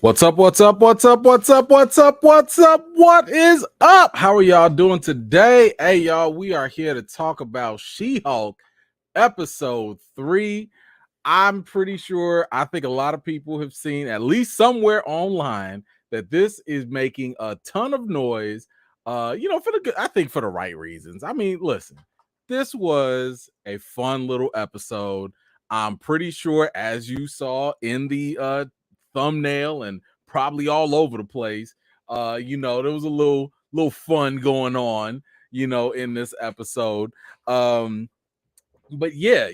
What's up? What's up? What's up? What's up? What's up? What's up? What is up? How are y'all doing today? Hey, y'all, we are here to talk about She-Hulk episode 3. I'm pretty sure, I think a lot of people have seen at least somewhere online that this is making a ton of noise. For the good, I think for the right reasons. I mean, listen, this was a fun little episode. I'm pretty sure, as you saw in the thumbnail and probably all over the place, there was a little fun going on, in this episode. But yeah,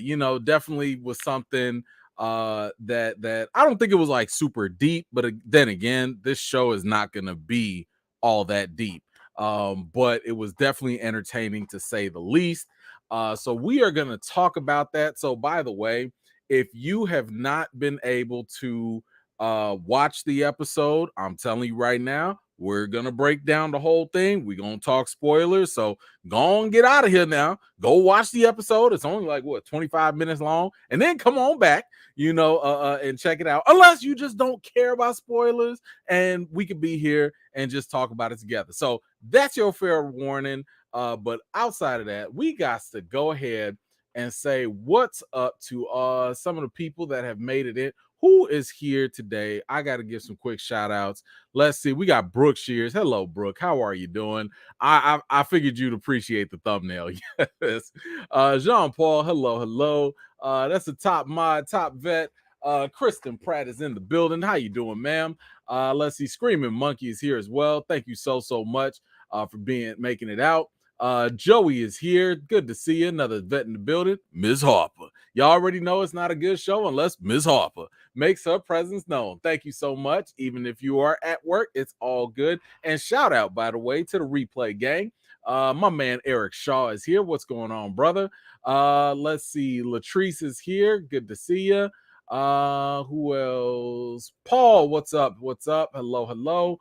definitely was something that I don't think it was like super deep, but then again, this show is not gonna be all that deep. But it was definitely entertaining to say the least. So we are gonna talk about that. So by the way, if you have not been able to watch the episode, I'm telling you right now, we're gonna break down the whole thing. We're gonna talk spoilers. So go on, get out of here now. Go watch the episode. It's only like 25 minutes long, and then come on back, and check it out. Unless you just don't care about spoilers, and we could be here and just talk about it together. So that's your fair warning. But outside of that, we got to go ahead and say what's up to some of the people that have made it in. Who is here today? I got to give some quick shout outs. Let's see. We got Brooke Shears. Hello, Brooke. How are you doing? I figured you'd appreciate the thumbnail. Yes. Jean Paul. Hello. That's the top mod, top vet. Kristen Pratt is in the building. How you doing, ma'am? Let's see. Screaming Monkey is here as well. Thank you so much for making it out. Joey is here. Good to see you. Another vet in the building. Ms. Harper. You already know it's not a good show unless Ms. Harper makes her presence known. Thank you so much. Even if you are at work, it's all good. And shout out, by the way, to the replay gang. My man Eric Shaw is here. What's going on, brother? Let's see. Latrice is here. Good to see you. Who else? Paul, what's up? Hello.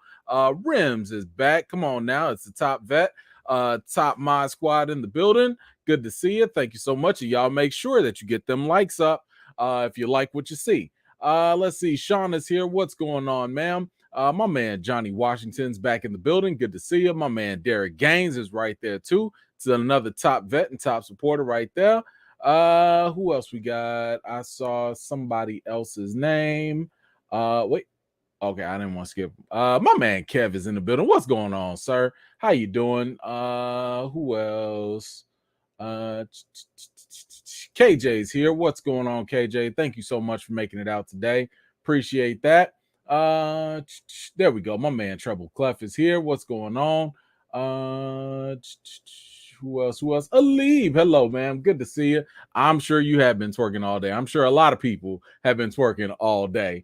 Rims is back. Come on now. It's the top vet. Top mod squad in the building. Good to see you. Thank you so much. And y'all make sure that you get them likes up if you like what you see. Let's see. Sean is here. What's going on, ma'am? My man Johnny Washington's back in the building. Good to see you. My man Derek Gaines is right there too. It's another top vet and top supporter right there. Who else we got? I saw somebody else's name. Wait. Okay, I didn't want to skip. My man Kev is in the building. What's going on, sir? How you doing? Who else? KJ's here. What's going on, KJ? Thank you so much for making it out today. Appreciate that. There we go. My man Treble Clef is here. What's going on? Who else? Aleve. Hello, man. Good to see you. I'm sure you have been twerking all day. I'm sure a lot of people have been twerking all day.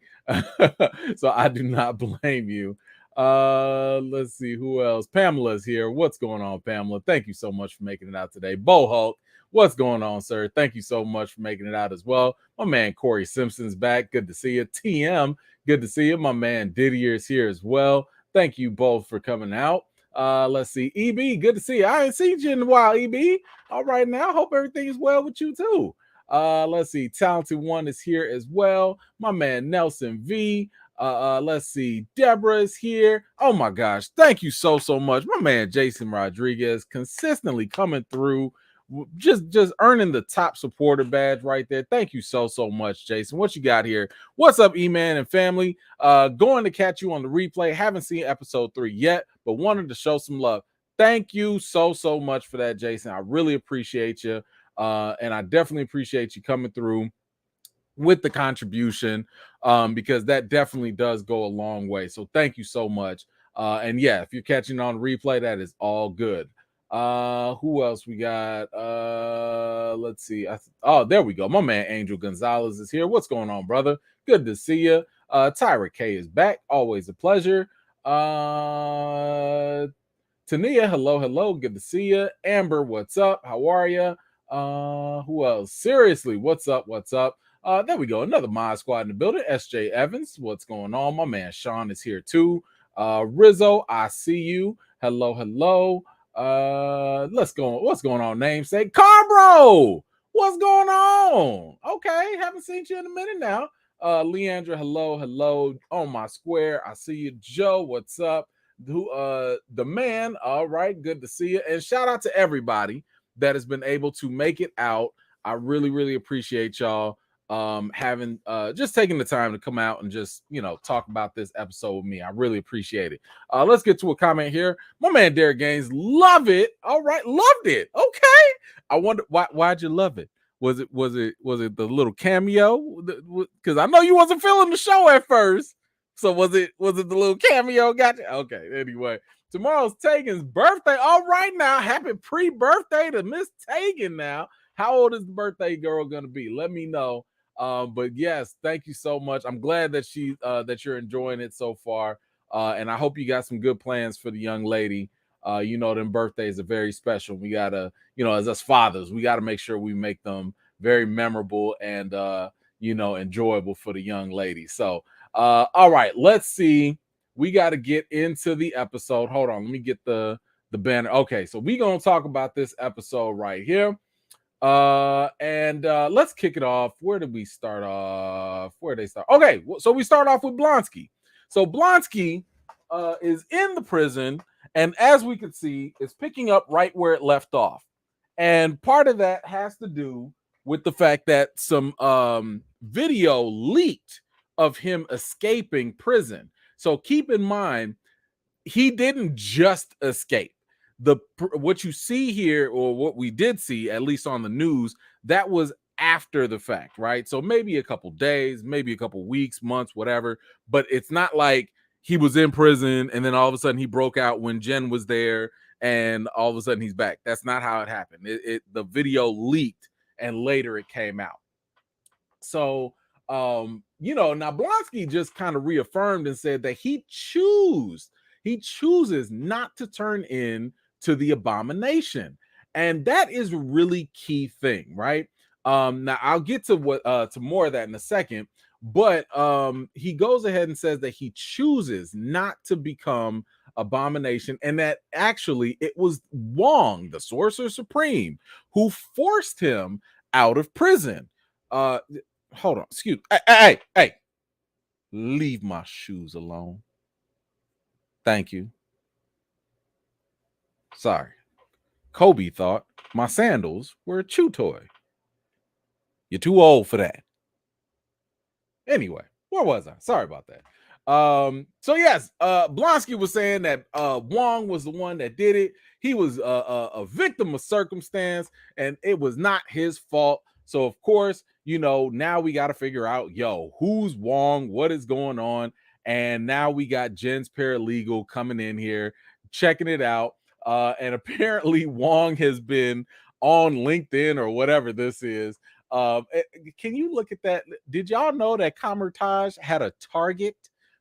So I do not blame you. Let's see who else. Pamela's here. What's going on, Pamela? Thank you so much for making it out today. Bo Hulk. What's going on, sir? Thank you so much for making it out as well. My man Corey Simpson's back. Good to see you. TM. Good to see you. My man Didier is here as well. Thank you both for coming out. Let's see. EB, good to see you. I ain't seen you in a while, EB. All right now. Hope everything is well with you too. Let's see. Talented One is here as well. My man Nelson V. Let's see. Deborah is here. Oh my gosh. Thank you so much. My man Jason Rodriguez consistently coming through. Just earning the top supporter badge right there. Thank you so much, Jason. What you got here? What's up, E-Man and family? Going to catch you on the replay. Haven't seen episode 3 yet, but wanted to show some love. Thank you so much for that, Jason. I really appreciate you. And I definitely appreciate you coming through with the contribution, because that definitely does go a long way. So thank you so much. And yeah, if you're catching on replay, that is all good. Who else we got? Let's see. Oh, there we go. My man Angel Gonzalez is here. What's going on, brother? Good to see you. Tyra K is back. Always a pleasure. Tania, hello. Good to see you. Amber, what's up? How are you? Who else? Seriously, what's up? There we go. Another mod squad in the building. SJ Evans, what's going on? My man Sean is here too. Rizzo, I see you. Hello. Let's go. What's going on, namesake? Carbro! What's going on? Okay, haven't seen you in a minute now. Leandra, hello on my square. I see you. Joe, what's up? The man, all right, good to see you. And shout out to everybody that has been able to make it out. I really appreciate y'all having just taking the time to come out and just talk about this episode with me. I really appreciate it. Let's get to a comment here. My man Derek Gaines, love it. All right, loved it. Okay. I wonder why'd you love it? Was it the little cameo? Because I know you wasn't feeling the show at first. So was it the little cameo? Gotcha. Okay. Anyway, tomorrow's Tegan's birthday. All right, now happy pre-birthday to Miss Tegan. Now, how old is the birthday girl gonna be? Let me know. But yes, thank you so much. I'm glad that that you're enjoying it so far. And I hope you got some good plans for the young lady. Them birthdays are very special. We gotta, as us fathers, we gotta make sure we make them very memorable and enjoyable for the young lady. So all right, let's see. We got to get into the episode. Hold on, let me get the banner. Okay, so we're gonna talk about this episode right here. And let's kick it off. Where did we start off? Where did they start? Okay, so we start off with Blonsky. So Blonsky is in the prison, and as we can see, it's picking up right where it left off. And part of that has to do with the fact that some video leaked of him escaping prison. So keep in mind, he didn't just escape. What you see here, or what we did see, at least on the news, that was after the fact, right? So maybe a couple days, maybe a couple weeks, months, whatever. But it's not like he was in prison and then all of a sudden he broke out when Jen was there and all of a sudden he's back. That's not how it happened. The video leaked and later it came out. So now Blonsky just kind of reaffirmed and said that he chooses not to turn in to the Abomination. And that is a really key thing, right? Now I'll get to to more of that in a second, but he goes ahead and says that he chooses not to become Abomination, and that actually it was Wong, the Sorcerer Supreme, who forced him out of prison. Hold on, excuse. Hey, leave my shoes alone. Thank you. Sorry. Kobe thought my sandals were a chew toy. You're too old for that. Anyway, where was I? Sorry about that. So yes, Blonsky was saying that Wong was the one that did it. He was a victim of circumstance, and it was not his fault. So of course, now we got to figure out, who's Wong? What is going on? And now we got Jen's paralegal coming in here, checking it out. And apparently Wong has been on LinkedIn or whatever this is. Can you look at that? Did y'all know that Camertage had a Target?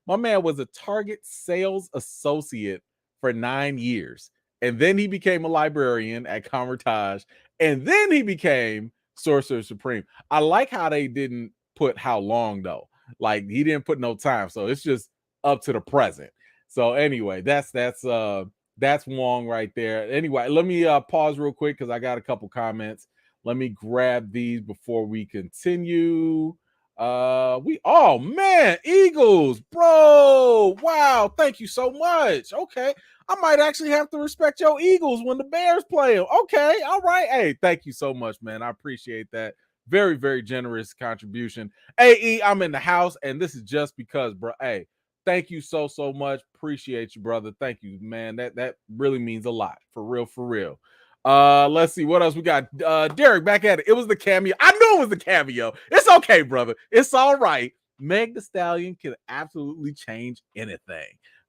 My man was a Target sales associate for 9 years. And then he became a librarian at Camertage. And then he became Sorcerer Supreme. I like how they didn't put how long, though. Like, he didn't put no time. So it's just up to the present. So anyway, that's Wong right there. Anyway, let me pause real quick because I got a couple comments. Let me grab these before we continue. Oh man, Eagles, bro. Wow, thank you so much. Okay. I might actually have to respect your Eagles when the Bears play them. Okay, all right. Hey, thank you so much, man. I appreciate that. Very, very generous contribution. AE, I'm in the house, and this is just because, bro. Hey, thank you so much. Appreciate you, brother. Thank you, man. That really means a lot. For real. Let's see what else we got. Derek back at it. It was the cameo. I knew it was the cameo. It's okay, brother. It's all right. Meg Thee Stallion can absolutely change anything.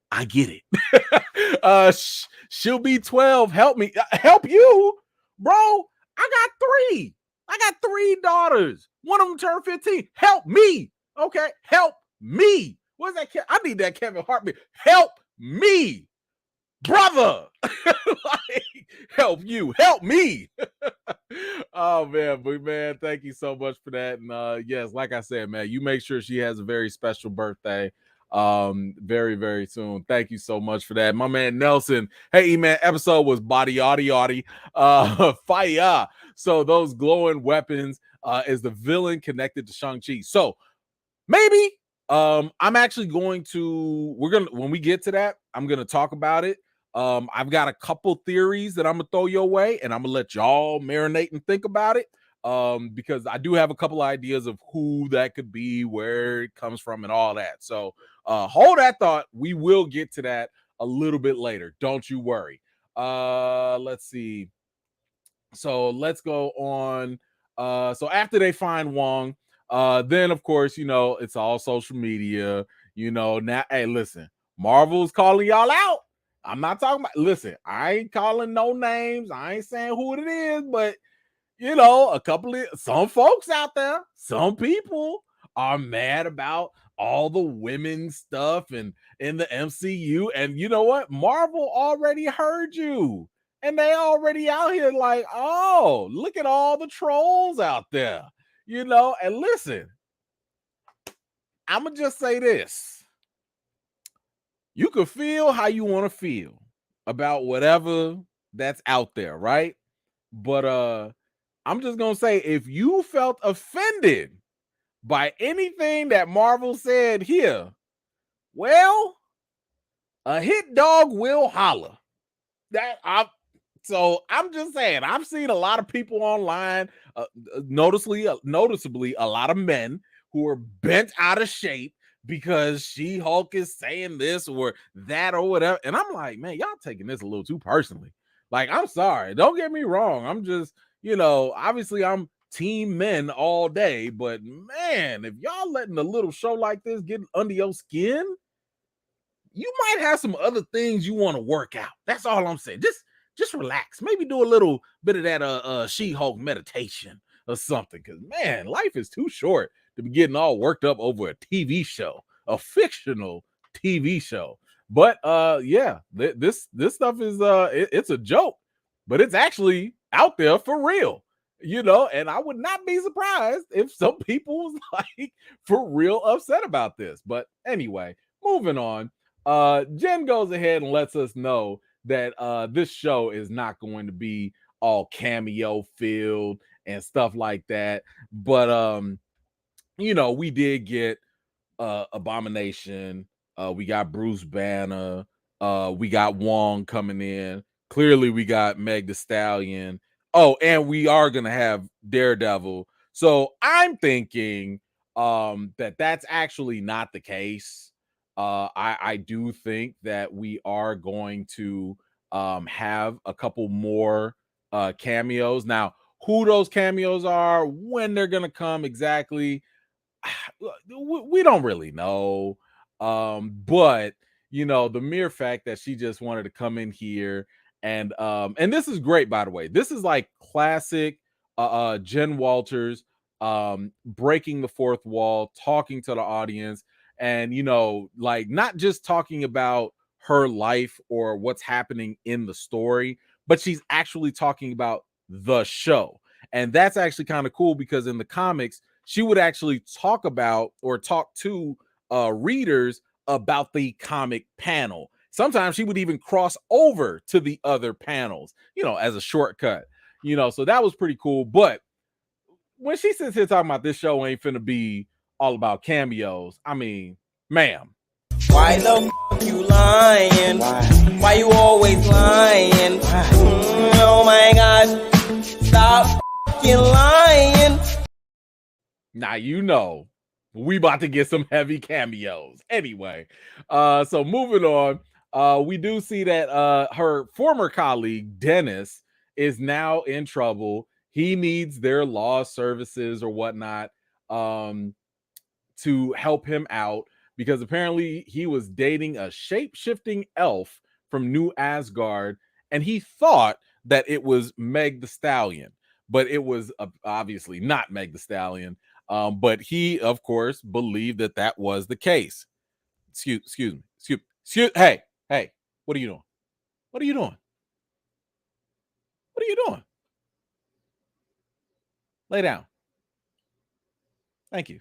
I get it. She'll be 12. Help me. Help you, bro. I got three daughters. One of them turned 15. Help me. Okay. Help me. What's that? I need that Kevin Hart. Help me, brother. Like, help you. Help me. Oh, man. But, man, thank you so much for that. And, yes, like I said, man, you make sure she has a very special birthday very, very soon. Thank you so much for that. My man Nelson. Hey, man, episode was body fire. So those glowing weapons is the villain connected to Shang-Chi. So Maybe. I'm actually going to, when we get to that, I'm gonna talk about it. I've got a couple theories that I'm gonna throw your way, and I'm gonna let y'all marinate and think about it. Because I do have a couple ideas of who that could be, where it comes from, and all that. So hold that thought. We will get to that a little bit later. Don't you worry. Let's see. So let's go on. So after they find Wong, then of course, it's all social media. Now, hey, listen, Marvel's calling y'all out. I'm not talking about, listen, I ain't calling no names. I ain't saying who it is, but a couple of some folks out there, some people are mad about all the women stuff and in the MCU. And you know what? Marvel already heard you. And they already out here like, oh, look at all the trolls out there. And listen, I'ma just say this. You can feel how you want to feel about whatever that's out there, right? But I'm just gonna say, if you felt offended by anything that Marvel said here, well, a hit dog will holler. So I'm just saying, I've seen a lot of people online, noticeably a lot of men who are bent out of shape because She-Hulk is saying this or that or whatever. And I'm like, man, y'all taking this a little too personally. Like, I'm sorry. Don't get me wrong. I'm just, obviously I'm team men all day, but man, if y'all letting a little show like this get under your skin, you might have some other things you want to work out. That's all I'm saying. Just relax. Maybe do a little bit of that She-Hulk meditation or something. Because man, life is too short to be getting all worked up over a TV show, a fictional TV show. But yeah, this stuff is it's a joke, but it's actually out there for real. And I would not be surprised if some people was like for real upset about this. But anyway, moving on. Jen goes ahead and lets us know that this show is not going to be all cameo filled and stuff like that. But we did get Abomination. We got Bruce Banner. We got Wong coming in. Clearly, we got Meg the Stallion. Oh, and we are gonna have Daredevil. So I'm thinking that that's actually not the case. I do think that we are going to have a couple more cameos. Now, who those cameos are, when they're gonna come exactly, we don't really know. But the mere fact that she just wanted to come in here and this is great, by the way. This is like classic Jen Walters breaking the fourth wall, talking to the audience, and like not just talking about her life or what's happening in the story, but she's actually talking about the show. And that's actually kind of cool because in the comics, she would actually talk about or talk to readers about the comic panel. Sometimes she would even cross over to the other panels, as a shortcut, so that was pretty cool. But when she sits here talking about this show ain't finna be all about cameos, I mean, ma'am. Why the f you lying? Why you always lying? Oh my gosh, stop f***ing lying. Now we about to get some heavy cameos. Anyway, so moving on, we do see that her former colleague Dennis is now in trouble. He needs their law services or whatnot to help him out because apparently he was dating a shape-shifting elf from New Asgard, and he thought that it was Meg the Stallion, but it was obviously not Meg the Stallion. But he, of course, believed that that was the case. Excuse me. Hey, what are you doing? What are you doing? What are you doing? Lay down. Thank you.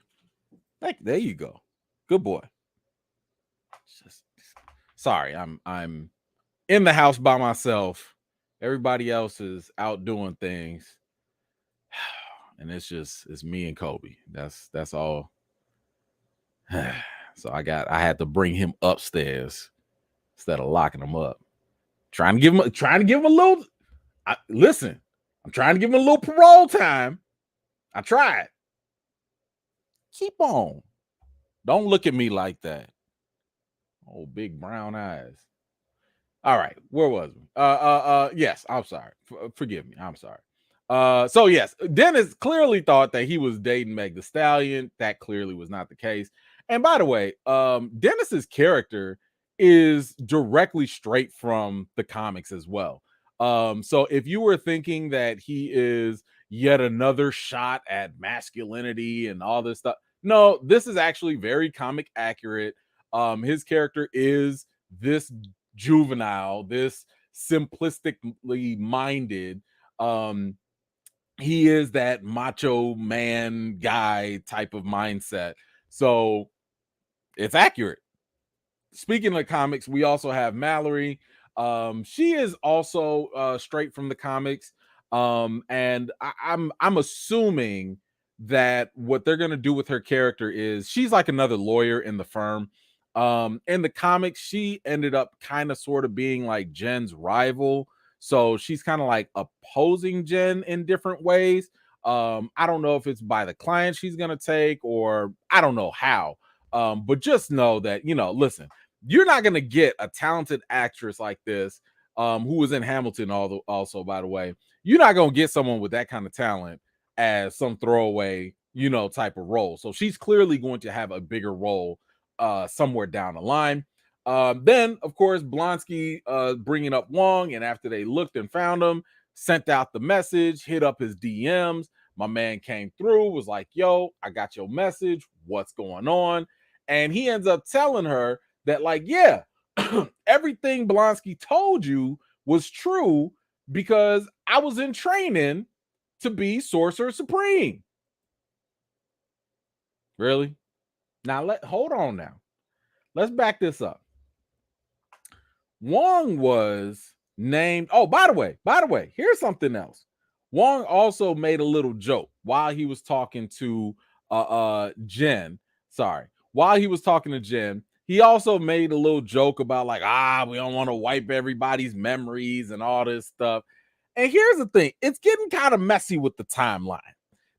There you go. Good boy. Sorry, I'm in the house by myself. Everybody else is out doing things. And it's me and Kobe. That's all. So I had to bring him upstairs instead of locking him up. Trying to give him a little. Listen, I'm trying to give him a little parole time. I tried. Keep on. Don't look at me like that. Oh, big brown eyes. All right, where was we? Yes, I'm sorry. Forgive me. I'm sorry. So yes, Dennis clearly thought that he was dating Meg Thee Stallion. That clearly was not the case. And by the way, Dennis's character is directly straight from the comics as well. So if you were thinking that he is yet another shot at masculinity and all this stuff, no, this is actually very comic accurate. His character is this juvenile, this simplistically minded. He is that macho man guy type of mindset. So it's accurate. Speaking of comics, we also have Mallory. She is also straight from the comics. And I'm assuming that what they're gonna do with her character is she's like another lawyer in the firm. In the comics, she ended up kind of sort of being like Jen's rival. So she's kind of like opposing Jen in different ways. I don't know if it's by the client she's gonna take, or I don't know how. But just know that, listen, you're not gonna get a talented actress like this, who was in Hamilton also, by the way. You're not gonna get someone with that kind of talent as some throwaway, type of role. So she's clearly going to have a bigger role somewhere down the line. Then, of course, Blonsky bringing up Wong, and after they looked and found him, sent out the message, hit up his DMs. My man came through, was like, yo, I got your message. What's going on? And he ends up telling her that, like, yeah, everything Blonsky told you was true because I was in training to be Sorcerer Supreme. Really? Now, hold on now. Let's back this up. Wong was named. Oh, by the way, here's something else. Wong also made a little joke while he was talking to Jen. Sorry. While he was talking to Jen, he also made a little joke about like, we don't want to wipe everybody's memories and all this stuff. And here's the thing, it's getting kind of messy with the timeline.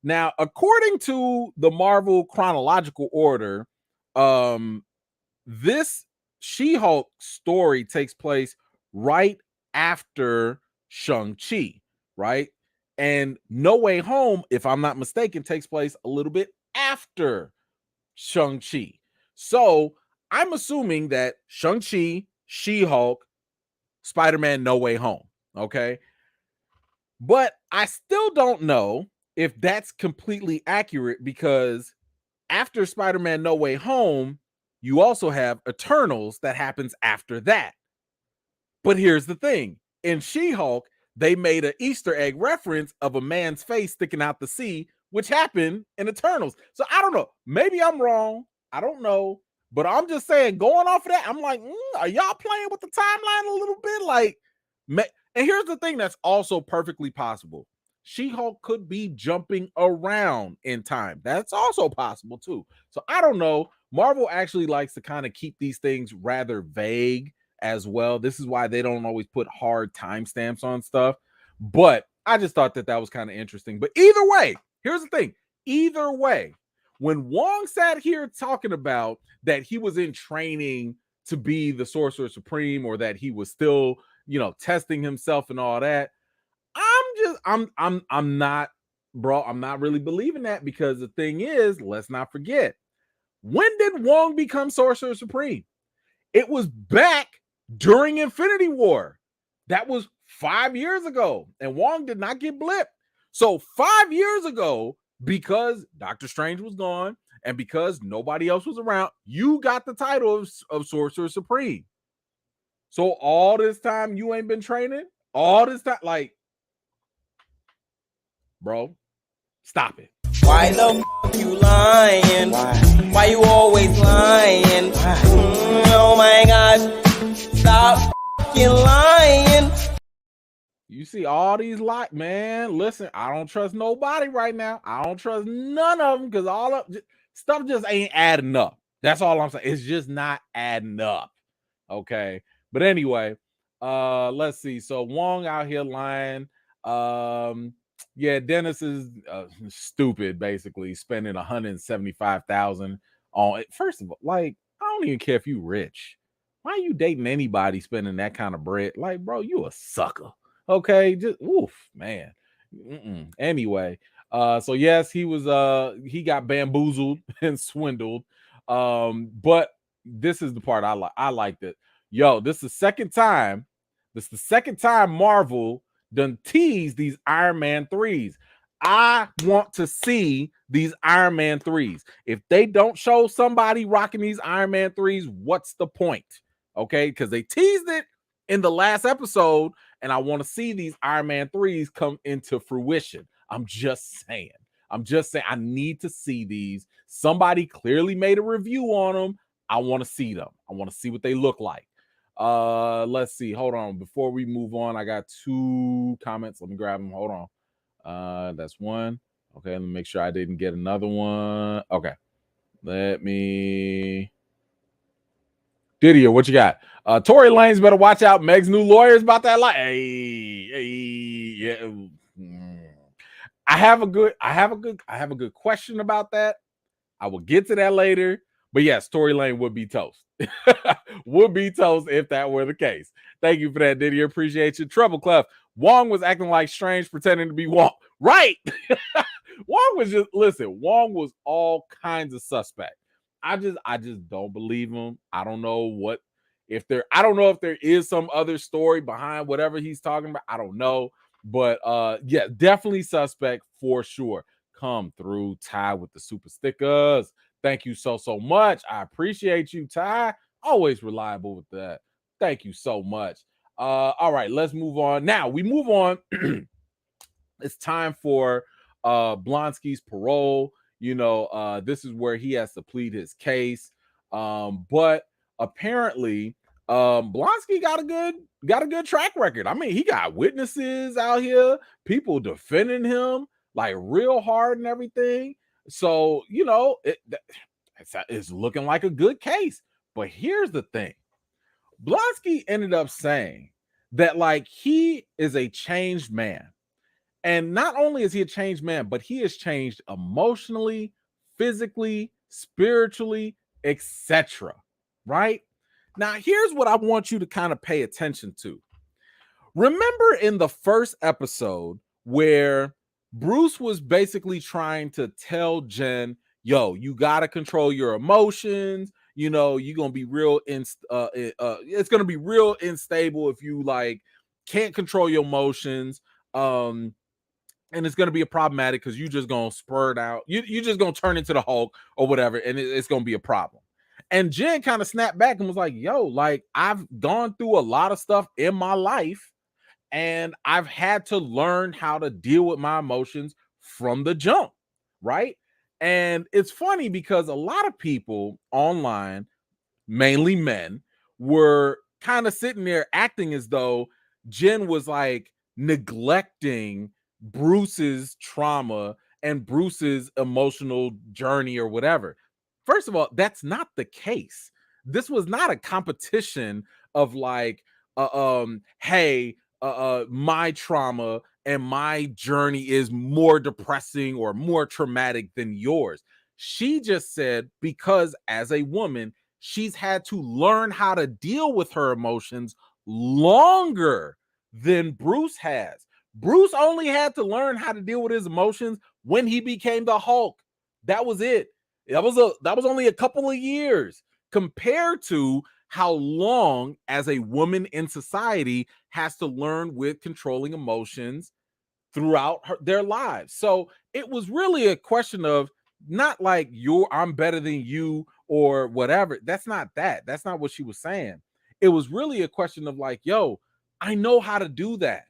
Now, according to the Marvel chronological order, this She-Hulk story takes place right after Shang-Chi, right? And No Way Home, if I'm not mistaken, takes place a little bit after Shang-Chi. So I'm assuming that Shang-Chi, She-Hulk, Spider-Man, No Way Home, okay? But I still don't know if that's completely accurate, because after Spider-Man No Way Home, you also have Eternals that happens after that. But here's the thing. In She-Hulk, they made an Easter egg reference of a man's face sticking out the sea, which happened in Eternals. So I don't know. Maybe I'm wrong. I don't know. But I'm just saying, going off of that, I'm like, are y'all playing with the timeline a little bit? Like, and here's the thing that's also perfectly possible. She-Hulk could be jumping around in time. That's also possible too. So I don't know. Marvel actually likes to kind of keep these things rather vague as well. This is why they don't always put hard timestamps on stuff. But I just thought that was kind of interesting. But either way, here's the thing. Either way, when Wong sat here talking about that he was in training to be the Sorcerer Supreme, or that he was still, testing himself and all that, I'm not really believing that, because the thing is, let's not forget, when did Wong become Sorcerer Supreme? It was back during Infinity War. That was 5 years ago, and Wong did not get blipped. So 5 years ago, because Doctor Strange was gone and because nobody else was around, you got the title of Sorcerer Supreme. So all this time you ain't been training? All this time? Like, bro, stop it. Why the f you lying? Why you always lying? Oh my gosh, stop f***ing lying. You see all these man, listen, I don't trust nobody right now. I don't trust none of them, because all of stuff just ain't adding up. That's all I'm saying. It's just not adding up. Okay. But anyway, let's see. So Wong out here lying. Yeah, Dennis is stupid, basically spending 175,000 on it. First of all, like, I don't even care if you rich. Why are you dating anybody spending that kind of bread? Like, bro, you a sucker. Okay, just oof, man. Anyway, so yes, he got bamboozled and swindled. But this is the part I like. I liked it. Yo, this is the second time. This is the second time Marvel done tease these Iron Man 3s. I want to see these Iron Man 3s. If they don't show somebody rocking these Iron Man 3s, what's the point? Okay, because they teased it in the last episode, and I want to see these Iron Man 3s come into fruition. I'm just saying. I need to see these. Somebody clearly made a review on them. I want to see them. I want to see what they look like. Let's see. Hold on. Before we move on, I got 2 comments. Let me grab them. Hold on. That's one. Okay, let me make sure I didn't get another one. Okay. Let me. Didier, what you got? Tory Lanez better watch out. Meg's new lawyers about that life. Hey, yeah. I have a good question about that. I will get to that later. But yes, Tory Lanez would be toast. Would be toast if that were the case. Thank you for that, Didier. Appreciate you. Trouble Clef. Wong was acting like Strange, pretending to be Wong. Right. Wong was all kinds of suspect. I just don't believe him. I don't know if there is some other story behind whatever he's talking about. I don't know. But yeah, definitely suspect for sure. Come through, Ty, with the super stickers. Thank you so much. I appreciate you, Ty. Always reliable with that. Thank you so much. All right, let's move on. Now we move on. It's time for Blonsky's parole. You know, this is where he has to plead his case. But apparently, Blonsky got a good track record. I mean, he got witnesses out here, people defending him like real hard and everything. So, you know, it's looking like a good case. But here's the thing. Blonsky ended up saying that like he is a changed man. And not only is he a changed man, but he has changed emotionally, physically, spiritually, etc. Right? Now, here's what I want you to kind of pay attention to. Remember in the first episode where Bruce was basically trying to tell Jen, yo, you got to control your emotions. You know, you're going to be it's going to be real unstable if you like can't control your emotions. And it's going to be a problematic because you just going to spurt out. You're just going to turn into the Hulk or whatever. And it's going to be a problem. And Jen kind of snapped back and was like, yo, like I've gone through a lot of stuff in my life and I've had to learn how to deal with my emotions from the jump. Right. And it's funny because a lot of people online, mainly men, were kind of sitting there acting as though Jen was like neglecting Bruce's trauma and Bruce's emotional journey or whatever. First of all, that's not the case. This was not a competition of like, hey, my trauma and my journey is more depressing or more traumatic than yours. She just said because as a woman, she's had to learn how to deal with her emotions longer than Bruce has. Bruce only had to learn how to deal with his emotions when he became the Hulk. That was it. That was only a couple of years compared to how long as a woman in society has to learn with controlling emotions throughout their lives. So it was really a question of not like I'm better than you or whatever. That's not that. That's not what she was saying. It was really a question of like, yo, I know how to do that.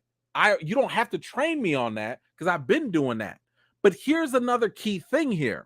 You don't have to train me on that because I've been doing that. But here's another key thing here.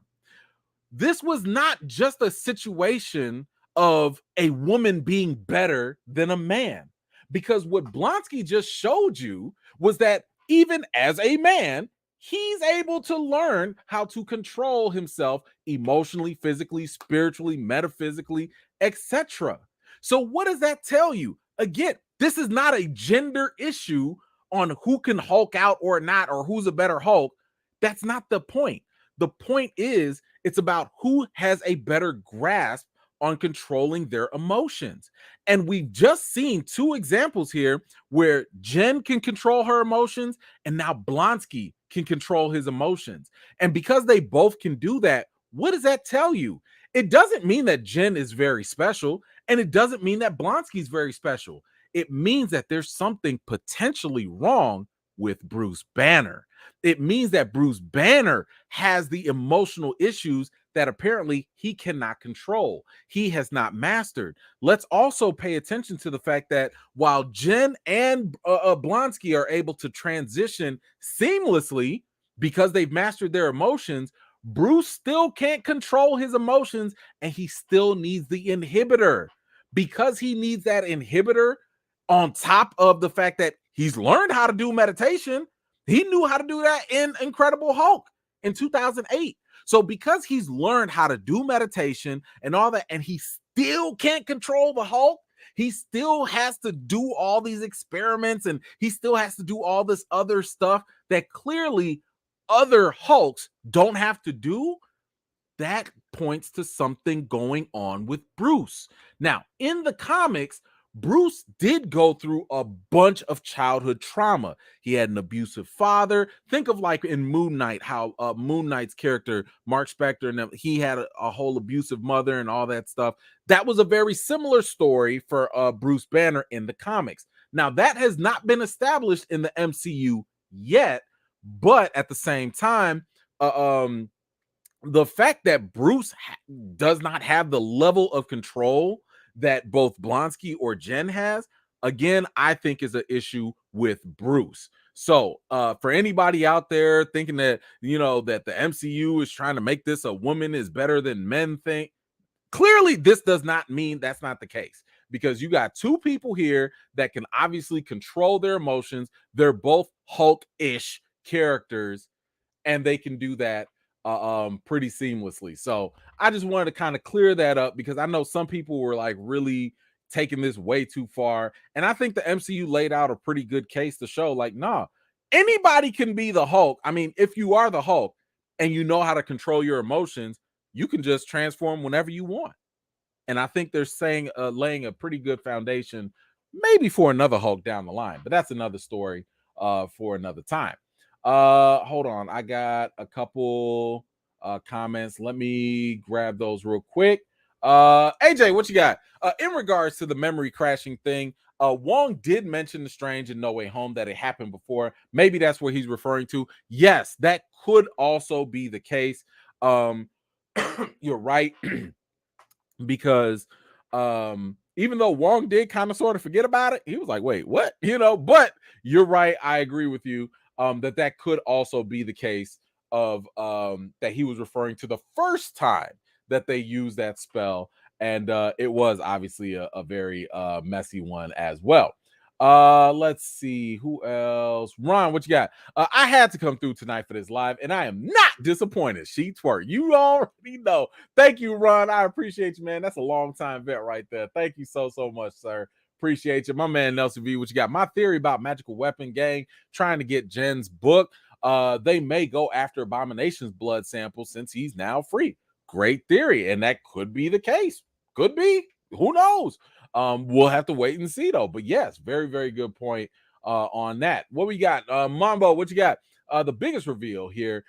This was not just a situation of a woman being better than a man, because what Blonsky just showed you was that even as a man, he's able to learn how to control himself emotionally, physically, spiritually, metaphysically, etc. So, what does that tell you? Again, this is not a gender issue on who can Hulk out or not, or who's a better Hulk. That's not the point. The point is, it's about who has a better grasp on controlling their emotions. And we've just seen two examples here where Jen can control her emotions and now Blonsky can control his emotions. And because they both can do that, what does that tell you? It doesn't mean that Jen is very special, and it doesn't mean that Blonsky is very special. It means that there's something potentially wrong with Bruce Banner. It means that Bruce Banner has the emotional issues that apparently he cannot control. He has not mastered. Let's also pay attention to the fact that while Jen and Blonsky are able to transition seamlessly because they've mastered their emotions, Bruce still can't control his emotions, and he still needs the inhibitor. Because he needs that inhibitor, on top of the fact that he's learned how to do meditation, he knew how to do that in Incredible Hulk in 2008. So because he's learned how to do meditation and all that, and he still can't control the Hulk, he still has to do all these experiments, and he still has to do all this other stuff that clearly other Hulks don't have to do. That points to something going on with Bruce. Now, in the comics, Bruce did go through a bunch of childhood trauma. He had an abusive father. Think of like in Moon Knight, how Moon Knight's character, Mark Spector, and he had a whole abusive mother and all that stuff. That was a very similar story for Bruce Banner in the comics. Now, that has not been established in the MCU yet, but at the same time, the fact that Bruce does not have the level of control that both Blonsky or Jen has, again, I think is an issue with Bruce. So for anybody out there thinking that, that the MCU is trying to make this a woman is better than men think, clearly this does not mean that's not the case, because you got two people here that can obviously control their emotions. They're both Hulk-ish characters, and they can do that pretty seamlessly. So I just wanted to kind of clear that up, because I know some people were like really taking this way too far, and I think the MCU laid out a pretty good case to show like, nah, anybody can be the Hulk. I mean, if you are the Hulk and you know how to control your emotions, you can just transform whenever you want. And I think they're saying laying a pretty good foundation maybe for another Hulk down the line, but that's another story for another time. Hold on, I got a couple comments. Let me grab those real quick. AJ, what you got? In regards to the memory crashing thing, Wong did mention the Strange and No Way Home, that it happened before. Maybe that's what he's referring to. Yes, that could also be the case. You're right. Because even though Wong did kind of sort of forget about it, he was like, wait, what? But you're right. I agree with you that could also be the case of that he was referring to the first time that they used that spell. And it was obviously a very messy one as well. Let's see who else. Ron, what you got? I had to come through tonight for this live, and I am not disappointed. She twerk. You already know. Thank you, Ron. I appreciate you, man. That's a long time vet right there. Thank you so much, sir. Appreciate you. My man Nelson V, what you got? My theory about Magical Weapon Gang trying to get Jen's book. They may go after Abomination's blood sample since he's now free. Great theory, and that could be the case. Could be. Who knows? We'll have to wait and see, though. But yes, very, very good point on that. What we got? Mambo, what you got? The biggest reveal here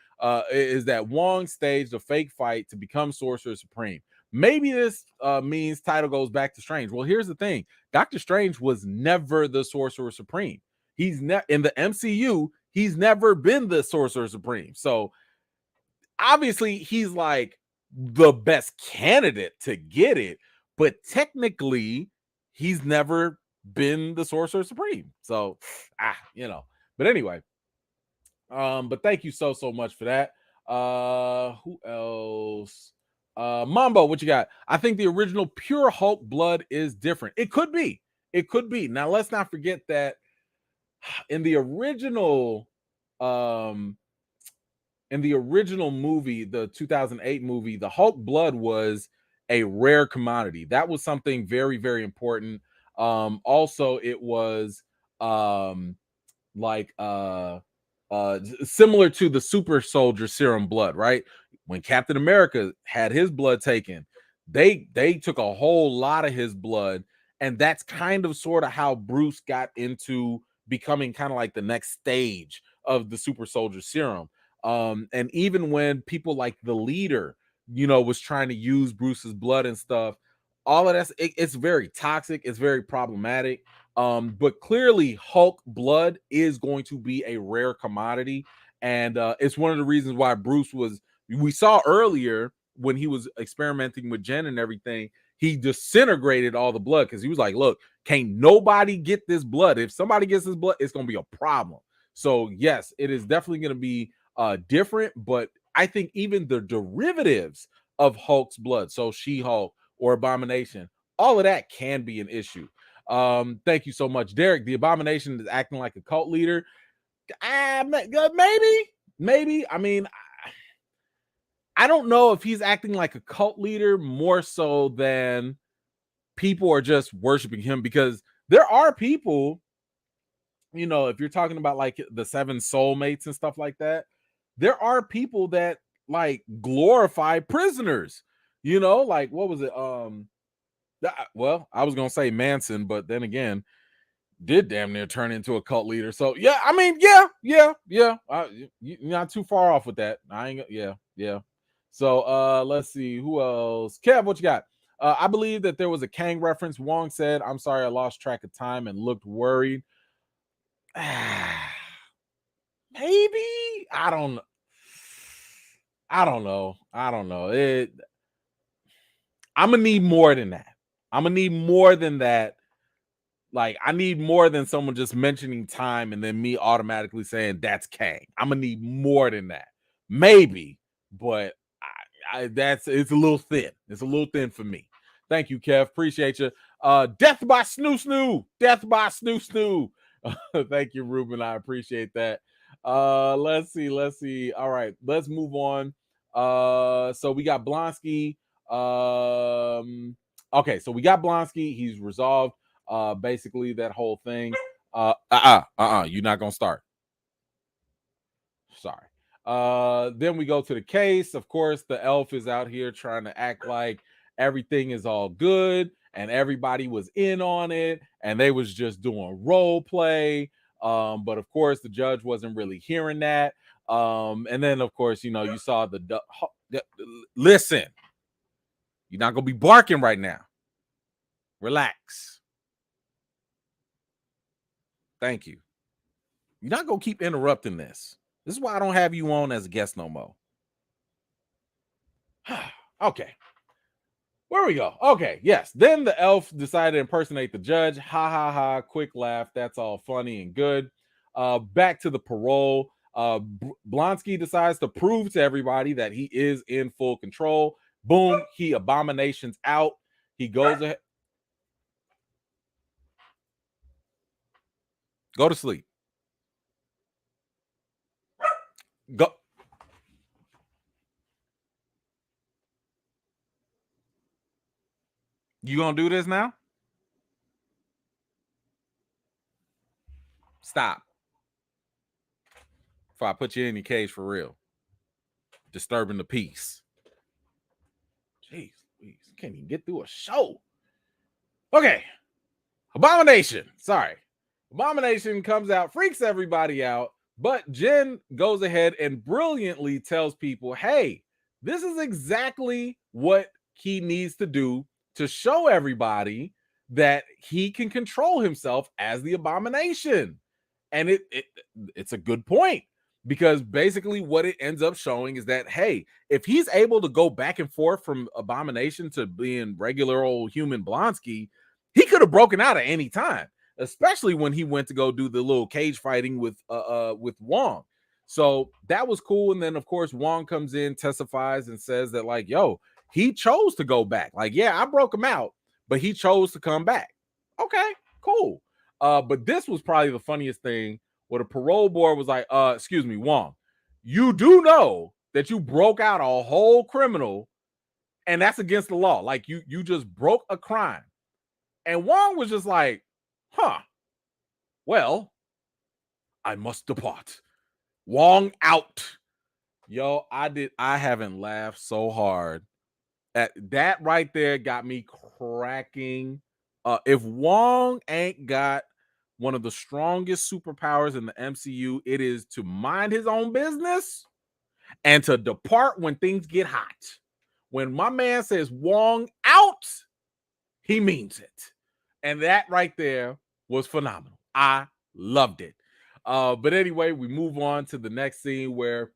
is that Wong staged a fake fight to become Sorcerer Supreme. Maybe this means title goes back to Strange. Well, here's the thing. Doctor Strange was never the Sorcerer Supreme. He's in the MCU, he's never been the Sorcerer Supreme. So obviously he's like the best candidate to get it, but technically he's never been the Sorcerer Supreme. So but anyway, but thank you so much for that. Who else? Mambo, what you got? I think the original pure Hulk blood is different. It could be. Now let's not forget that in the original in the original movie, the 2008 movie, the Hulk blood was a rare commodity. That was something very, very important. Also, it was like similar to the super soldier serum blood, right? When Captain America had his blood taken, they took a whole lot of his blood, and that's kind of sort of how Bruce got into becoming kind of like the next stage of the super soldier serum. And even when people like the leader, was trying to use Bruce's blood and stuff, all of that, it's very toxic, it's very problematic. But clearly Hulk blood is going to be a rare commodity, and it's one of the reasons why Bruce we saw earlier when he was experimenting with Jen and everything, he disintegrated all the blood because he was like, look, can't nobody get this blood. If somebody gets this blood, it's going to be a problem. So yes, it is definitely going to be different, but I think even the derivatives of Hulk's blood, so She-Hulk or Abomination, all of that can be an issue. Thank you so much, Derek. The Abomination is acting like a cult leader. Maybe. I mean, I don't know if he's acting like a cult leader more so than people are just worshiping him, because there are people, if you're talking about like the 7 soulmates and stuff like that, there are people that like glorify prisoners, like what was it? Well, I was gonna say Manson, but then again, did damn near turn into a cult leader. So yeah, I mean, yeah. You're not too far off with that. Yeah. So let's see who else. Kev, what you got? I believe that there was a Kang reference. Wong said, "I'm sorry, I lost track of time and looked worried." Maybe, I don't know. I'm gonna need more than that. Like, I need more than someone just mentioning time and then me automatically saying that's Kang. I'm gonna need more than that. Maybe, but it's a little thin. It's a little thin for me. Thank you, Kev. Appreciate you. Death by Snoo. Thank you, Ruben. I appreciate that. Let's see. All right, let's move on. So we got Blonsky. Okay, so we got Blonsky. He's resolved basically that whole thing. You're not gonna start. Sorry. Then we go to the case. Of course, the elf is out here trying to act like everything is all good and everybody was in on it and they was just doing role play. But of course, the judge wasn't really hearing that. And then of course, you saw listen, you're not gonna be barking right now. Relax. Thank you. You're not gonna keep interrupting this. This is why I don't have you on as a guest no more. Okay. Where we go? Okay, yes. Then the elf decided to impersonate the judge. Ha ha ha. Quick laugh. That's all funny and good. Back to the parole. Blonsky decides to prove to everybody that he is in full control. Boom. He abominations out. He goes ahead. Go to sleep. Go. You gonna do this now? Stop. If I put you in your cage for real. Disturbing the peace. Jeez, can't even get through a show. Okay. Abomination. Sorry. Abomination comes out, freaks everybody out, but Jen goes ahead and brilliantly tells people, hey, this is exactly what he needs to do to show everybody that he can control himself as the Abomination. And it's a good point, because basically what it ends up showing is that, hey, if he's able to go back and forth from Abomination to being regular old human Blonsky, he could have broken out at any time, especially when he went to go do the little cage fighting with Wong. So that was cool. And then of course Wong comes in, testifies, and says that, like, yo, he chose to go back. Like, yeah, I broke him out, but he chose to come back. Okay, cool. But this was probably the funniest thing, where the parole board was like, excuse me, Wong, you do know that you broke out a whole criminal, and that's against the law. Like you just broke a crime. And Wong was just like, huh, well, I must depart. Wong out. Yo, I haven't laughed so hard. That right there got me cracking. If Wong ain't got one of the strongest superpowers in the MCU, it is to mind his own business and to depart when things get hot. When my man says Wong out, he means it. And that right there was phenomenal. I loved it. But anyway, we move on to the next scene where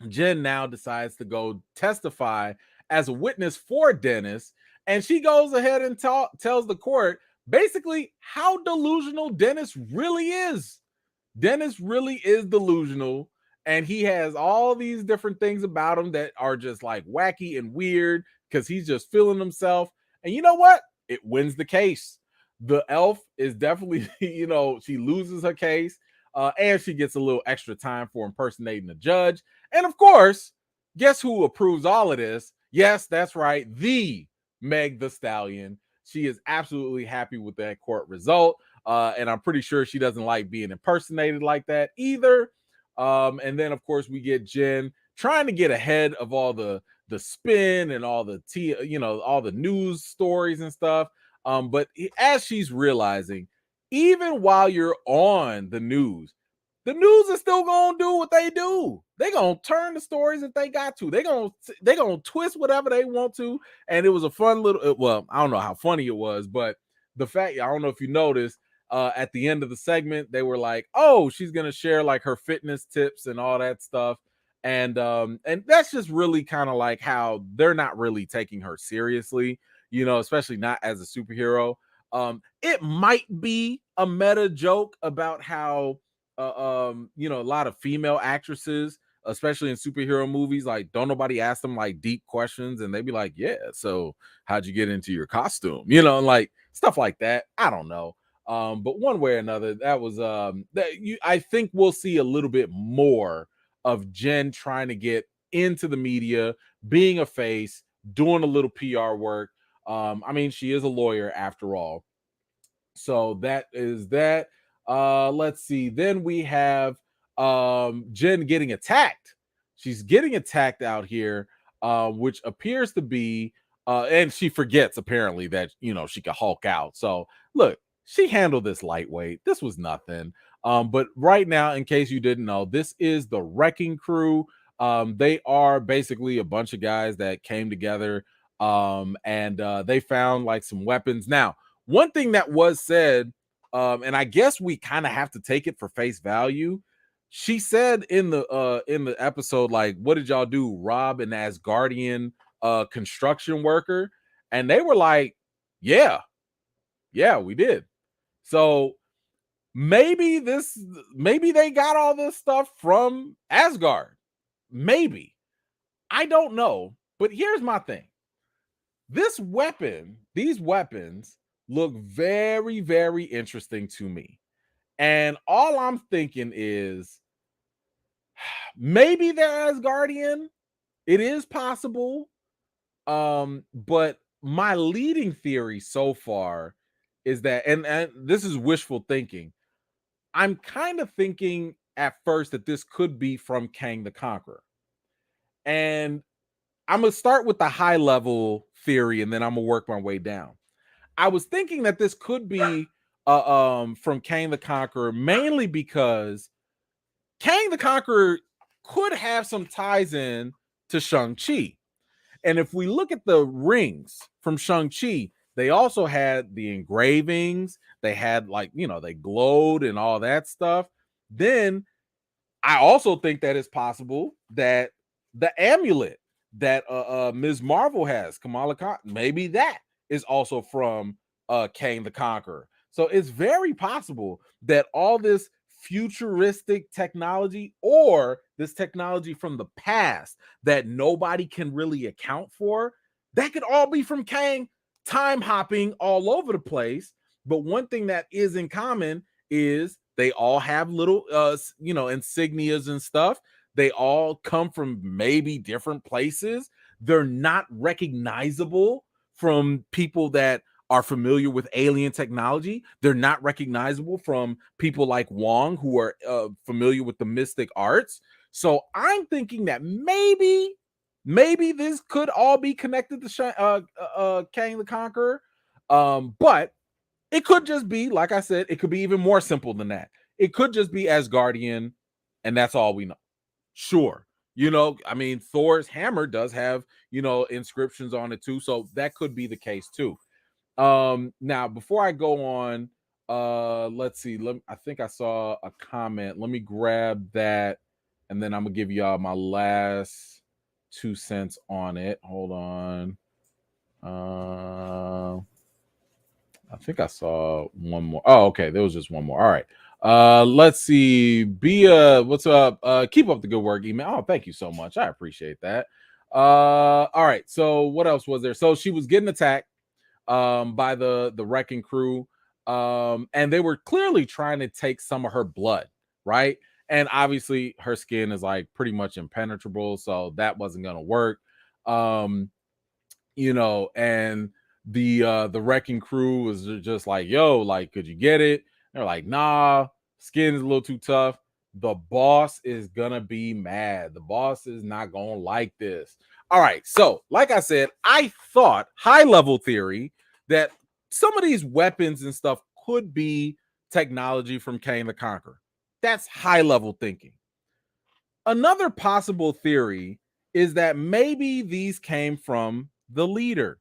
Jen now decides to go testify as a witness for Dennis. And she goes ahead and tells the court basically how delusional Dennis really is. Dennis really is delusional, and he has all these different things about him that are just like wacky and weird because he's just feeling himself. And you know what? It wins the case. The elf is definitely, she loses her case, and she gets a little extra time for impersonating the judge. And of course, guess who approves all of this? Yes, that's right. The Meg the Stallion. She is absolutely happy with that court result. And I'm pretty sure she doesn't like being impersonated like that either. And then, of course, we get Jen trying to get ahead of all the spin and all the all the news stories and stuff. But as she's realizing, even while you're on the news is still gonna do what they do. They gonna turn the stories if they got to. They gonna twist whatever they want to. And it was a fun little. Well, I don't know how funny it was, but the fact, I don't know if you noticed, at the end of the segment, they were like, "Oh, she's gonna share like her fitness tips and all that stuff," and that's just really kind of like how they're not really taking her seriously, especially not as a superhero. It might be a meta joke about how a lot of female actresses, especially in superhero movies, like don't nobody ask them like deep questions, and they be like, "Yeah, so how'd you get into your costume?" Like stuff like that. I don't know. But one way or another, that was I think we'll see a little bit more of Jen trying to get into the media, being a face, doing a little PR work. I mean, she is a lawyer after all. So that is that. Let's see. Then we have Jen getting attacked. She's getting attacked out here, which appears to be and she forgets apparently that she can Hulk out. So look, she handled this lightweight. This was nothing. But right now, in case you didn't know, this is the Wrecking Crew. They are basically a bunch of guys that came together, and they found like some weapons. Now, one thing that was said, and I guess we kind of have to take it for face value. She said in the episode, like, "What did y'all do? Rob an Asgardian construction worker?" And they were like, "Yeah, we did." So maybe they got all this stuff from Asgard. Maybe. I don't know. But here's my thing. These weapons look very, very interesting to me. And all I'm thinking is maybe they're Asgardian. It is possible. But my leading theory so far is that, and this is wishful thinking, I'm kind of thinking at first that this could be from Kang the Conqueror. And I'm going to start with the high level theory and then I'm going to work my way down. I was thinking that this could be from Kang the Conqueror, mainly because Kang the Conqueror could have some ties in to Shang-Chi. And if we look at the rings from Shang-Chi, they also had the engravings. They had they glowed and all that stuff. Then I also think that it's possible that the amulet that Ms. Marvel has, Kamala Khan, maybe that is also from Kang the Conqueror. So it's very possible that all this futuristic technology or this technology from the past that nobody can really account for, that could all be from Kang, time hopping all over the place. But one thing that is in common is they all have little insignias and stuff. They all come from maybe different places. They're not recognizable from people that are familiar with alien technology. They're not recognizable from people like Wong, who are familiar with the mystic arts. So I'm thinking that maybe this could all be connected to Kang the Conqueror. But it could just be, like I said, it could be even more simple than that. It could just be Asgardian, and that's all we know. Sure. I mean, Thor's hammer does have, inscriptions on it too. So that could be the case too. Now before I go on, let's see. I think I saw a comment. Let me grab that, and then I'm gonna give y'all my last 2 cents on it. Hold on. I think I saw one more. Oh, okay. There was just one more. All right. Let's see. What's up? Keep up the good work, email. Oh, thank you so much. I appreciate that. All right. So what else was there? So she was getting attacked by the wrecking crew. And they were clearly trying to take some of her blood, right? And obviously her skin is like pretty much impenetrable, so that wasn't gonna work. And the wrecking crew was just like, yo, like, could you get it? They're like, nah, skin is a little too tough. The boss is gonna be mad. The boss is not gonna like this. All right, so like I said, I thought, high level theory, that some of these weapons and stuff could be technology from Kang the Conqueror. That's high level thinking. Another possible theory is that maybe these came from the leader.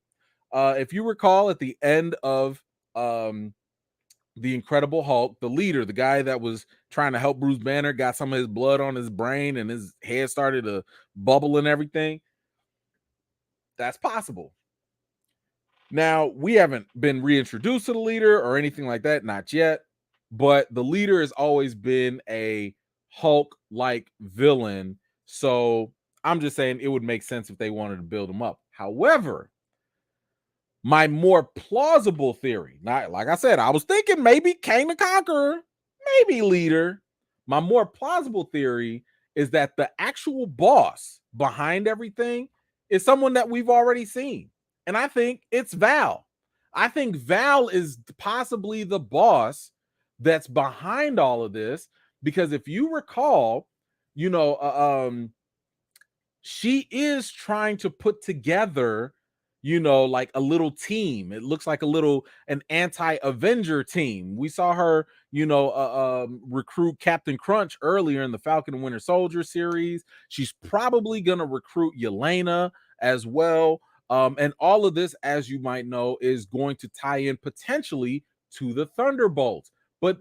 If you recall, at the end of the Incredible Hulk, the leader, the guy that was trying to help Bruce Banner, got some of his blood on his brain and his head started to bubble and everything. That's possible. Now, we haven't been reintroduced to the leader or anything like that, not yet, but the leader has always been a Hulk-like villain, so I'm just saying it would make sense if they wanted to build him up. However, my more plausible theory, not like I said, I was thinking maybe Kang the Conqueror, maybe leader. My more plausible theory is that the actual boss behind everything is someone that we've already seen. And I think it's Val. I think Val is possibly the boss that's behind all of this, because if you recall, she is trying to put together, like a little team. It looks like an anti-Avenger team. We saw her, recruit Captain Crunch earlier in the Falcon and Winter Soldier series. She's probably gonna recruit Yelena as well. And all of this, as you might know, is going to tie in potentially to the Thunderbolts. But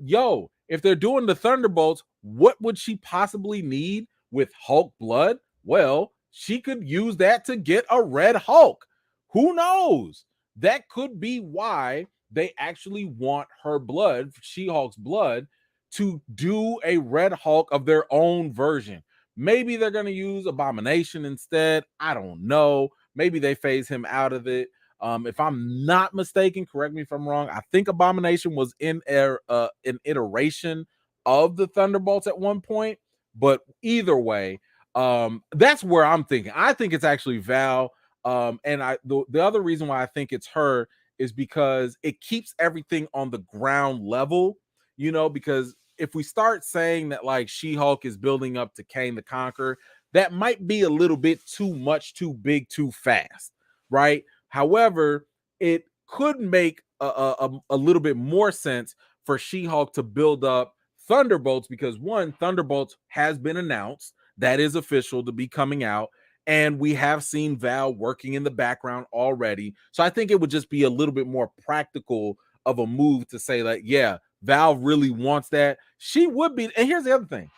if they're doing the Thunderbolts, what would she possibly need with Hulk blood? Well, she could use that to get a Red Hulk. Who knows? That could be why they actually want her blood, She-Hulk's blood, to do a Red Hulk of their own version. Maybe they're going to use Abomination instead. I don't know. Maybe they phase him out of it. If I'm not mistaken, correct me if I'm wrong, I think Abomination was in an iteration of the Thunderbolts at one point. But either way, that's where I'm thinking. I think it's actually Val. And the other reason why I think it's her is because it keeps everything on the ground level, because if we start saying that like She-Hulk is building up to Kang the Conqueror, that might be a little bit too much, too big, too fast, right? However, it could make a little bit more sense for She-Hulk to build up Thunderbolts, because one, Thunderbolts has been announced. That is official to be coming out. And we have seen Val working in the background already. So I think it would just be a little bit more practical of a move to say that, yeah, Val really wants that. She would be. And here's the other thing.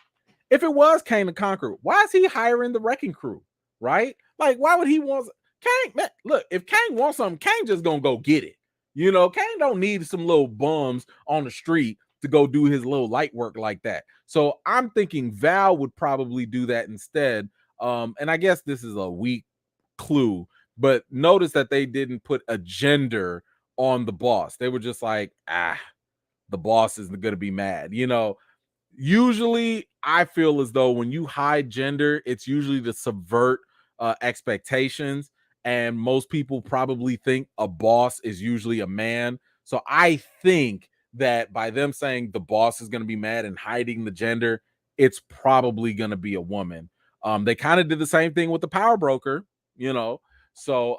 If it was Kang the Conqueror, why is he hiring the wrecking crew, right? Like, why would he want Kang? Man, look, if Kang wants something, Kang just gonna go get it. Kang don't need some little bums on the street to go do his little light work like that. So I'm thinking Val would probably do that instead. And I guess this is a weak clue, but notice that they didn't put a gender on the boss. They were just like, the boss is gonna be mad. usually I feel as though when you hide gender, it's usually to subvert expectations. And most people probably think a boss is usually a man. So I think that by them saying the boss is going to be mad and hiding the gender, it's probably going to be a woman. They kind of did the same thing with the power broker, you know. So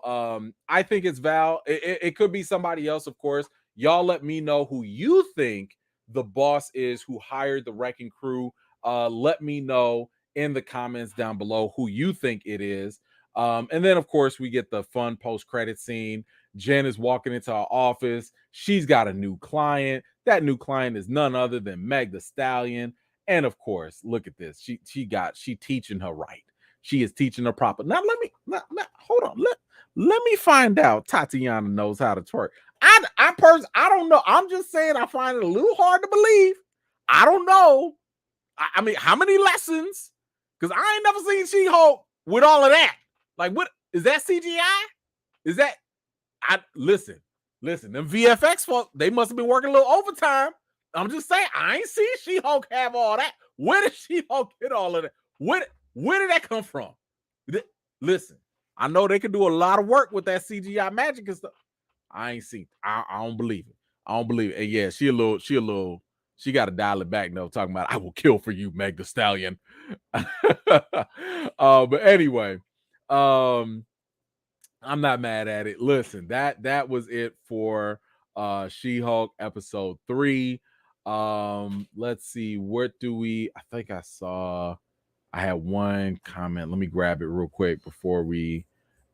I think it's Val. It could be somebody else, of course. Y'all let me know who you think the boss is who hired the wrecking crew. Let me know in the comments down below who you think it is. And then, of course, we get the fun post-credit scene. Jen is walking into our office. She's got a new client. That new client is none other than Meg the Stallion. And of course, look at this. She teaching her right. She is teaching her proper. Now hold on. Let me find out Tatiana knows how to twerk. I don't know. I'm just saying I find it a little hard to believe. I don't know. I mean, how many lessons? Because I ain't never seen She-Hulk with all of that. Like, what is that CGI? Is that listen, them VFX folks, they must have been working a little overtime. I'm just saying, I ain't seen She-Hulk have all that. Where did She-Hulk get all of that? Where did that come from? Listen, I know they can do a lot of work with that CGI magic and stuff. I ain't seen. I don't believe it. I don't believe it. And yeah, she got to dial it back though, talking about I will kill for you, Meg the Stallion. But anyway, I'm not mad at it. Listen, that was it for She-Hulk episode 3. Let's see, I think I had one comment. Let me grab it real quick before we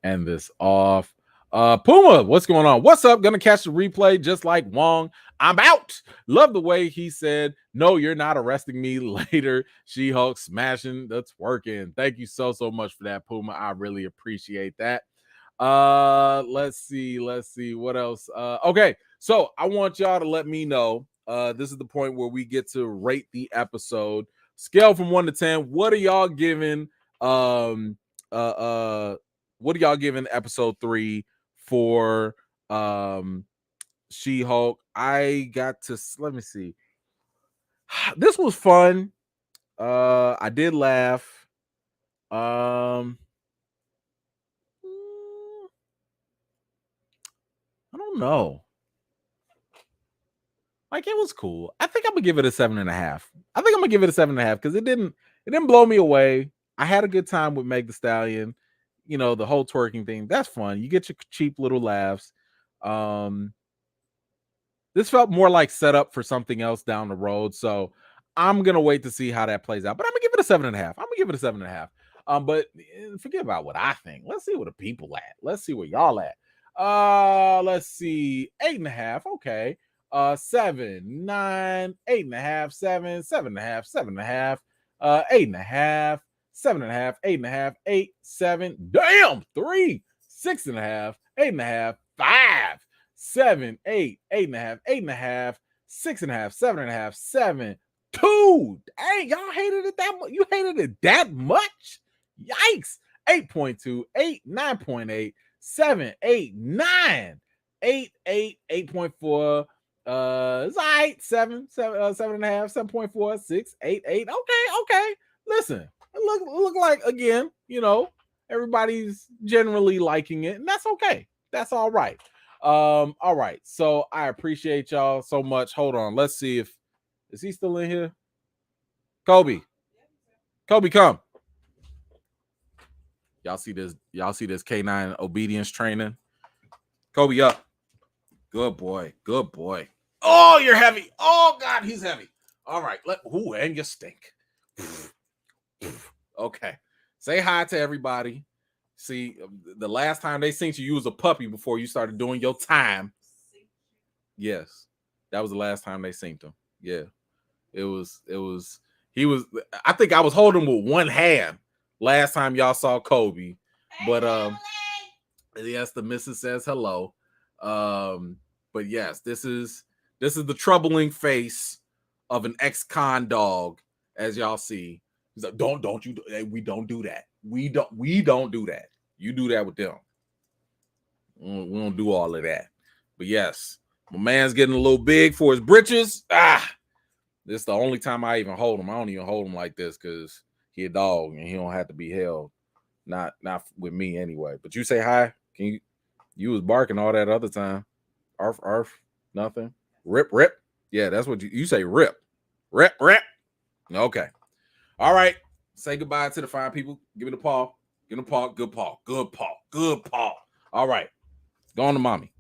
end this off. Puma, what's going on? What's up? Gonna catch the replay just like Wong. I'm out. Love the way he said, no, you're not arresting me later. She-Hulk smashing, that's working. Thank you so much for that, Puma. I really appreciate that. Let's see what else. Okay, so I want y'all to let me know. This is the point where we get to rate the episode. Scale from 1 to 10. What are y'all giving? What are y'all giving episode 3 for She-Hulk? I got to let me see. This was fun. I did laugh. I don't know. Like, it was cool. I think I'm gonna give it a 7.5. Because it didn't blow me away. I had a good time with Meg the Stallion. You know, the whole twerking thing. That's fun. You get your cheap little laughs. This felt more like set up for something else down the road. So I'm gonna wait to see how that plays out. But I'm gonna give it a 7.5. But forget about what I think. Let's see where the people at. Let's see where y'all at. Let's see. 8.5. Okay. 7, 9, 8.5, 7, 7.5, 7.5, 8.5, 7.5, 8.5, 8, 7, damn, 3, 6.5, 8.5, 5, 7, 8, 8.5, 8.5, 6.5, 7.5, 7, 2. Dang, y'all hated it that much. You hated it that much? Yikes. 8.2, 8, 9.8, 7, 8, 9, 8, 8, 8.4. It's all right. 7.5, 7.4, 6, 8, 8. Okay. Listen, it look like, again, you know, everybody's generally liking it, and that's okay. That's all right. All right. So I appreciate y'all so much. Hold on. Let's see if is he still in here? Kobe, come. Y'all see this K9 obedience training. Kobe up. Good boy. Oh, you're heavy. Oh, God, he's heavy. All right. And you stink. Okay. Say hi to everybody. See, the last time they seen you was a puppy before you started doing your time. Yes. That was the last time they seen him. Yeah. I think I was holding with one hand last time y'all saw Kobe. But yes, the missus says hello. But yes, this is the troubling face of an ex-con dog, as y'all see. He's like, we don't do that. We don't do that. You do that with them. We don't do all of that. But yes, my man's getting a little big for his britches. This is the only time I even hold him. I don't even hold him like this because he a dog and he don't have to be held. Not with me anyway. But you say hi. Can you? You was barking all that other time. Arf, nothing. Rip. Yeah, that's what you say. Rip. Okay. All right. Say goodbye to the fine people. Give me the paw. Give him a paw. Good paw. All right. Go on to mommy.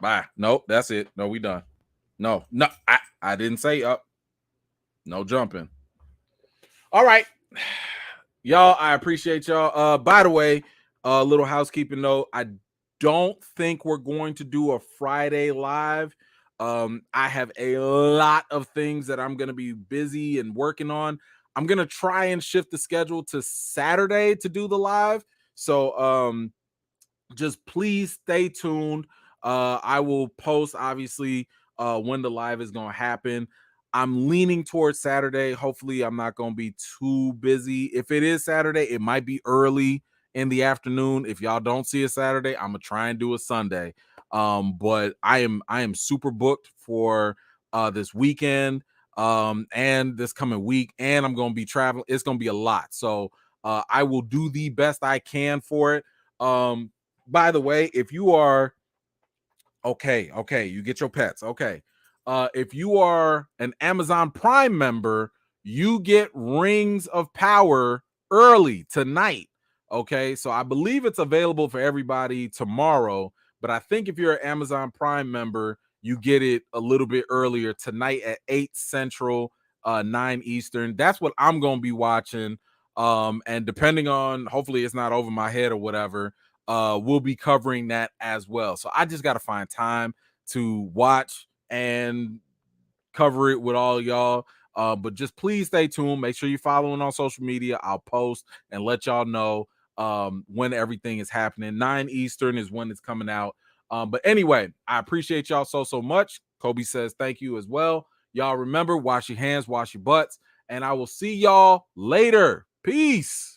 Bye. Nope, that's it. No, we done. No, I didn't say up. No jumping. All right. Y'all, I appreciate y'all. By the way, a little housekeeping note. I don't think we're going to do a Friday live. I have a lot of things that I'm going to be busy and working on. I'm going to try and shift the schedule to Saturday to do the live. So just please stay tuned. I will post, obviously, when the live is going to happen. I'm leaning towards Saturday. Hopefully, I'm not going to be too busy. If it is Saturday, it might be early in the afternoon. If y'all don't see a Saturday, I'm gonna try and do a Sunday. But I am super booked for this weekend and this coming week, and I'm gonna be traveling. It's gonna be a lot, so I will do the best I can for it. By the way, if you are okay, you get your pets. Okay. If you are an Amazon Prime member, you get Rings of Power early tonight. Okay. So I believe it's available for everybody tomorrow, but I think if you're an Amazon Prime member, you get it a little bit earlier tonight at 8 Central, 9 Eastern. That's what I'm going to be watching. And depending on, hopefully it's not over my head or whatever, we'll be covering that as well. So I just got to find time to watch and cover it with all y'all. But just please stay tuned. Make sure you're following on social media. I'll post and let y'all know when everything is happening. 9 Eastern is when it's coming out. But anyway, I appreciate y'all so much. Kobe says thank you as well. Y'all remember, wash your hands, wash your butts, and I will see y'all later. Peace.